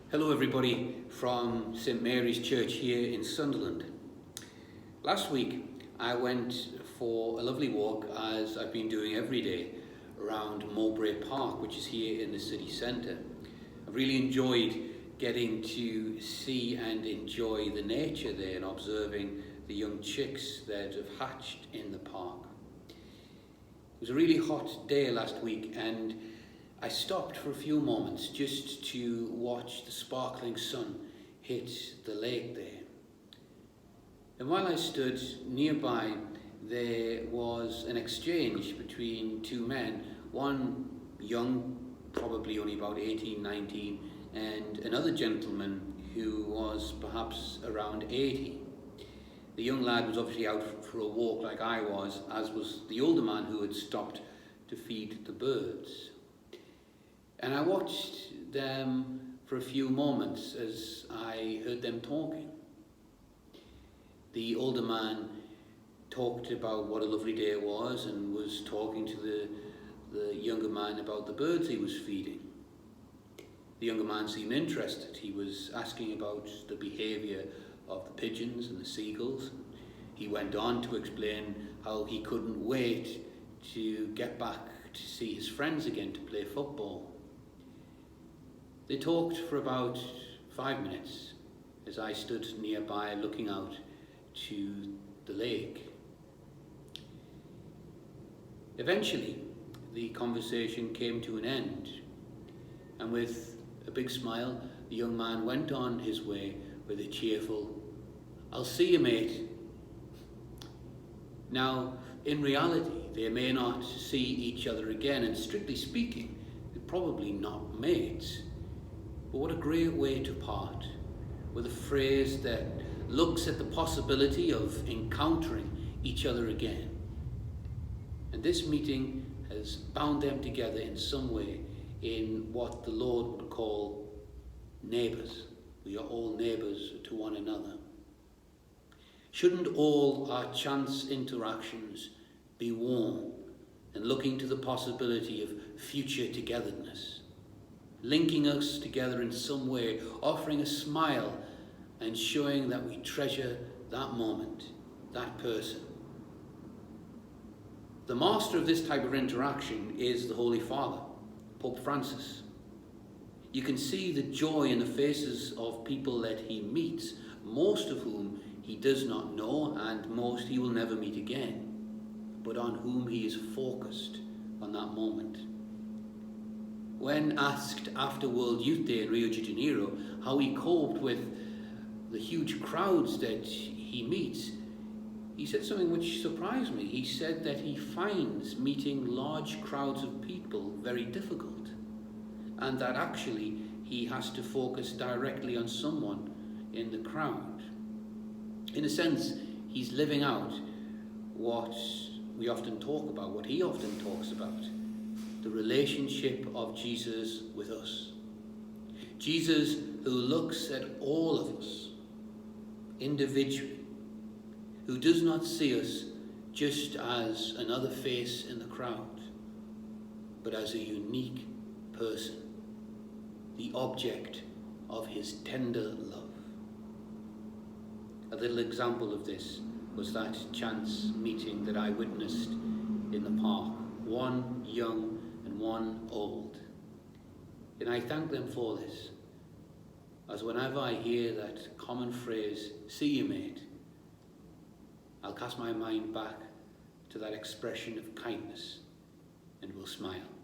Hello everybody from St Mary's Church here in Sunderland. Last week I went for a lovely walk, as I've been doing every day, around Mowbray Park, which is here in the city centre. I've really enjoyed getting to see and enjoy the nature there and observing the young chicks that have hatched in the park. It was a really hot day last week and I stopped for a few moments just to watch the sparkling sun hit the lake there. And while I stood nearby, there was an exchange between two men, one young, probably only about 18, 19, and another gentleman who was perhaps around 80. The young lad was obviously out for a walk like I was, as was the older man who had stopped to feed the birds. And I watched them for a few moments as I heard them talking. The older man talked about what a lovely day it was and was talking to the younger man about the birds he was feeding. The younger man seemed interested. He was asking about the behaviour of the pigeons and the seagulls. He went on to explain how he couldn't wait to get back to see his friends again, to play football. They talked for about 5 minutes as I stood nearby looking out to the lake. Eventually, the conversation came to an end, and with a big smile, the young man went on his way with a cheerful, "I'll see you, mate." Now, in reality, they may not see each other again, and strictly speaking, they're probably not mates. But what a great way to part, with a phrase that looks at the possibility of encountering each other again. And this meeting has bound them together in some way in what the Lord would call neighbours. We are all neighbours to one another. Shouldn't all our chance interactions be warm and looking to the possibility of future togetherness? Linking us together in some way, offering a smile and showing that we treasure that moment, that person. The master of this type of interaction is the Holy Father, Pope Francis. You can see the joy in the faces of people that he meets, most of whom he does not know and most he will never meet again, but on whom he is focused on that moment. When asked after World Youth Day in Rio de Janeiro how he coped with the huge crowds that he meets, he said something which surprised me. He said that he finds meeting large crowds of people very difficult, and that actually he has to focus directly on someone in the crowd. In a sense, he's living out what we often talk about, what he often talks about, the relationship of Jesus with us. Jesus who looks at all of us individually, who does not see us just as another face in the crowd, but as a unique person, the object of his tender love. A little example of this was that chance meeting that I witnessed in the park, one young and one old. And I thank them for this, as whenever I hear that common phrase, "see you, mate," I'll cast my mind back to that expression of kindness and will smile.